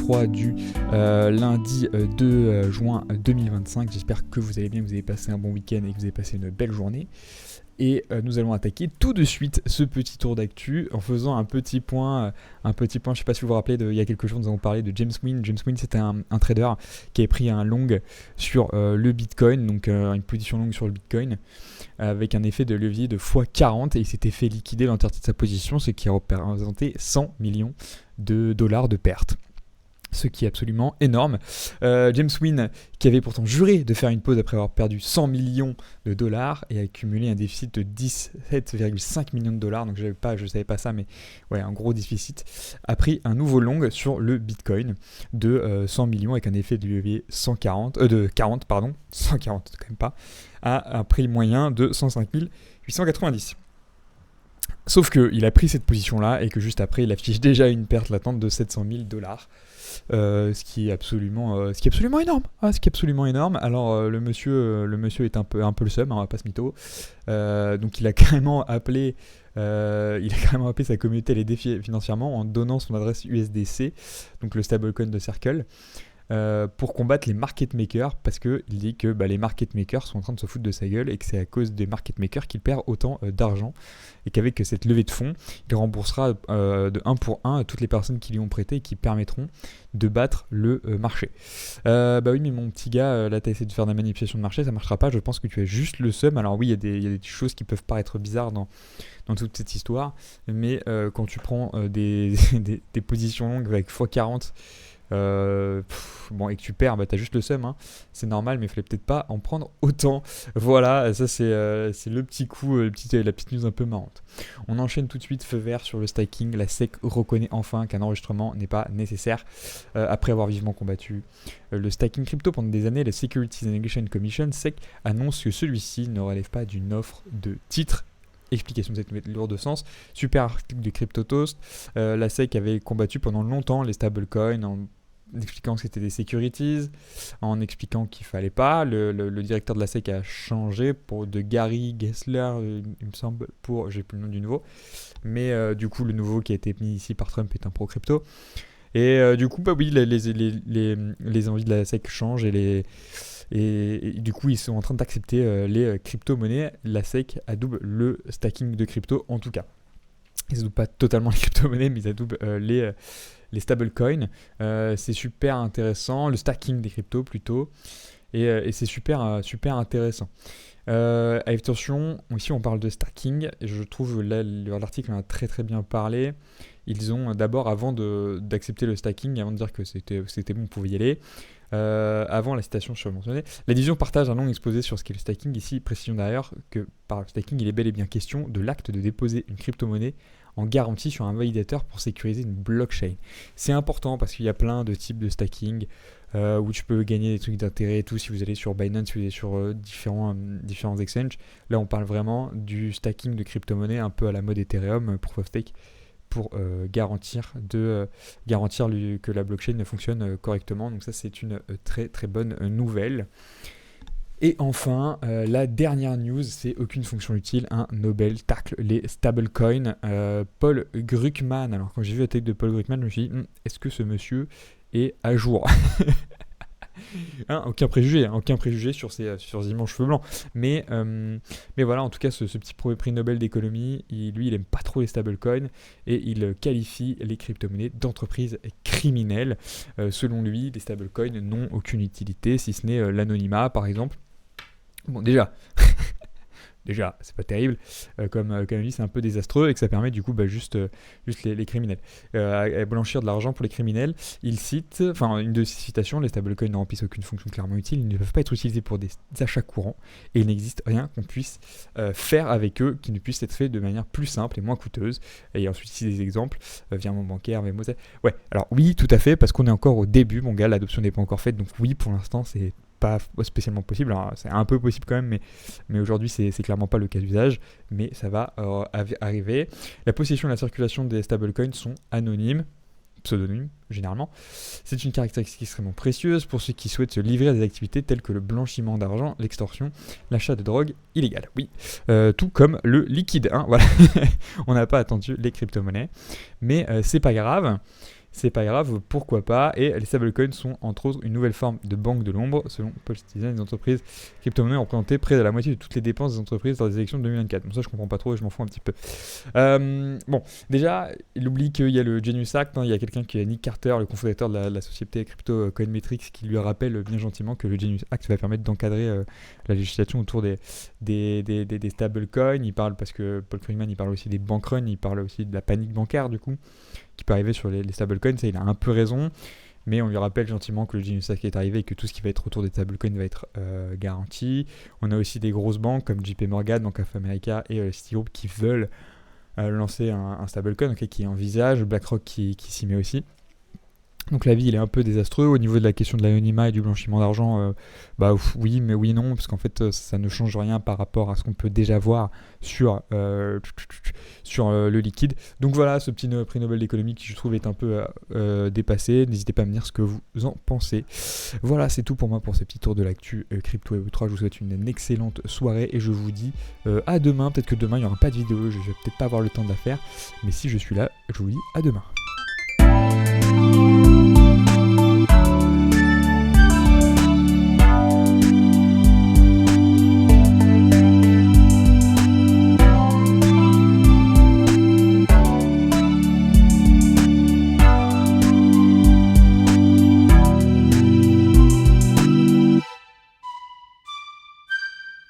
3 du lundi 2 juin 2025. J'espère que vous allez bien, que vous avez passé un bon week-end et que vous avez passé une belle journée. Et nous allons attaquer tout de suite ce petit tour d'actu en faisant un petit point. Je ne sais pas si vous vous rappelez, il y a quelques jours, nous avons parlé de James Wynn. James Wynn, c'était un trader qui avait pris un long sur le Bitcoin, donc une position longue sur le Bitcoin, avec un effet de levier de x40, et il s'était fait liquider l'entièreté de sa position, ce qui représentait 100 millions de dollars de pertes. Ce qui est absolument énorme. James Wynn, qui avait pourtant juré de faire une pause après avoir perdu 100 millions de dollars et accumulé un déficit de 17,5 millions de dollars, donc je ne savais pas ça, mais ouais, un gros déficit, a pris un nouveau long sur le Bitcoin de 100 millions avec un effet de levier 140 quand même pas, à un prix moyen de 105 890. Sauf qu'il a pris cette position-là et que juste après, il affiche déjà une perte latente de 700 000 dollars. Ce qui est absolument énorme. Alors le monsieur est un peu le seum, on va pas se mytho. Donc il a carrément appelé sa communauté à l'aider financièrement en donnant son adresse USDC, donc le stablecoin de Circle, pour combattre les market makers, parce qu'il dit que les market makers sont en train de se foutre de sa gueule et que c'est à cause des market makers qu'il perd autant d'argent, et qu'avec cette levée de fonds, il remboursera de 1 pour 1 à toutes les personnes qui lui ont prêté et qui permettront de battre le marché. Oui, mais mon petit gars, là tu as essayé de faire de la manipulation de marché, ça marchera pas, je pense que tu as juste le seum. Alors oui, il y a des choses qui peuvent paraître bizarres dans toute cette histoire, mais quand tu prends des positions longues avec x40, et que tu perds, t'as juste le seum, hein. C'est normal, mais il fallait peut-être pas en prendre autant. Voilà, ça c'est le petit coup, la petite news un peu marrante. On enchaîne tout de suite, feu vert sur le staking. La SEC reconnaît enfin qu'un enregistrement n'est pas nécessaire après avoir vivement combattu le staking crypto pendant des années. La Securities and Exchange Commission, SEC, annonce que celui-ci ne relève pas d'une offre de titre. Explication de cette nouvelle lourde de sens. Super article de CryptoToast. La SEC avait combattu pendant longtemps les stablecoins en expliquant que c'était des securities, en expliquant qu'il fallait pas. Le directeur de la SEC a changé de Gary Gensler, il me semble, j'ai plus le nom du nouveau. Mais du coup, le nouveau qui a été mis ici par Trump est un pro-crypto. Et du coup, oui, les envies de la SEC changent et du coup, ils sont en train d'accepter les crypto-monnaies. La SEC adoube le stacking de crypto, en tout cas. Ils adoubent pas totalement les crypto-monnaies, mais ils adoubent les stablecoins. C'est super intéressant. Le stacking des cryptos, plutôt. Et c'est super intéressant. Attention, ici on parle de stacking. Et je trouve là, l'article en a très très bien parlé. Ils ont d'abord, avant d'accepter le stacking, avant de dire que c'était bon, on pouvait y aller, avant la citation surmentionnée, la division partage un long exposé sur ce qu'est le stacking. Ici, précision d'ailleurs que par le stacking, il est bel et bien question de l'acte de déposer une crypto-monnaie en garantie sur un validateur pour sécuriser une blockchain. C'est important parce qu'il y a plein de types de stacking où tu peux gagner des trucs d'intérêt et tout si vous allez sur Binance, si vous allez sur différents exchanges. Là, on parle vraiment du stacking de crypto-monnaie un peu à la mode Ethereum, Proof of Stake, pour garantir que la blockchain fonctionne correctement. Donc ça, c'est une très très bonne nouvelle. Et enfin, la dernière news, c'est aucune fonction utile, un Nobel tacle les stablecoins. Paul Krugman, alors quand j'ai vu la tête de Paul Krugman, je me suis dit, est-ce que ce monsieur est à jour? Aucun préjugé sur ses immenses cheveux blancs. Mais voilà, en tout cas, ce petit prix Nobel d'économie, il aime pas trop les stablecoins et il qualifie les crypto-monnaies d'entreprises criminelles. Selon lui, les stablecoins n'ont aucune utilité, si ce n'est l'anonymat, par exemple. Bon, déjà, c'est pas terrible, comme dit, c'est un peu désastreux et que ça permet du coup juste les criminels. À blanchir de l'argent pour les criminels, il cite, une de ses citations, les stablecoins ne remplissent aucune fonction clairement utile, ils ne peuvent pas être utilisés pour des achats courants et il n'existe rien qu'on puisse faire avec eux qui ne puisse être fait de manière plus simple et moins coûteuse. Et ensuite, ici des exemples, virement bancaire, Venmo. Ouais, alors oui, tout à fait, parce qu'on est encore au début, mon gars, l'adoption n'est pas encore faite, donc oui, pour l'instant, c'est pas spécialement possible. Alors, c'est un peu possible quand même, mais aujourd'hui c'est clairement pas le cas d'usage, mais ça va arriver. La possession et la circulation des stablecoins sont pseudonymes généralement. C'est une caractéristique extrêmement précieuse pour ceux qui souhaitent se livrer à des activités telles que le blanchiment d'argent, l'extorsion, l'achat de drogue illégale. Oui, tout comme le liquide. Voilà. On n'a pas attendu les crypto-monnaies, mais c'est pas grave. c'est pas grave, pourquoi pas. Et les stablecoins sont entre autres une nouvelle forme de banque de l'ombre. Selon Paul Citizen, les entreprises crypto-monnaies ont représenté près de la moitié de toutes les dépenses des entreprises dans les élections de 2024. Bon, ça je comprends pas trop et je m'en fous un petit peu. Bon, déjà, il oublie qu'il y a le Genius Act, hein. Il y a quelqu'un qui est Nick Carter, le cofondateur de la société crypto Coinmetrics, qui lui rappelle bien gentiment que le Genius Act va permettre d'encadrer la législation autour des stablecoins. Il parle, parce que Paul Krugman, il parle aussi des bank runs, il parle aussi de la panique bancaire du coup, qui peut arriver sur les stablecoins. Ça, il a un peu raison, mais on lui rappelle gentiment que le Genius Act est arrivé et que tout ce qui va être autour des stablecoins va être garanti. On a aussi des grosses banques comme JP Morgan, Bank of America et Citigroup qui veulent lancer un stablecoin, qui envisage, BlackRock qui s'y met aussi. Donc l'avis il est un peu désastreux au niveau de la question de l'anonymat et du blanchiment d'argent. Oui, mais oui non, parce qu'en fait ça ne change rien par rapport à ce qu'on peut déjà voir sur le liquide. Donc voilà, ce petit prix Nobel d'économie qui je trouve est un peu dépassé. N'hésitez pas à me dire ce que vous en pensez. Voilà, c'est tout pour moi pour ces petits tours de l'actu crypto et Web3. Je vous souhaite une excellente soirée et je vous dis à demain. Peut-être que demain il n'y aura pas de vidéo, je vais peut-être pas avoir le temps de la faire, mais si je suis là, je vous dis à demain.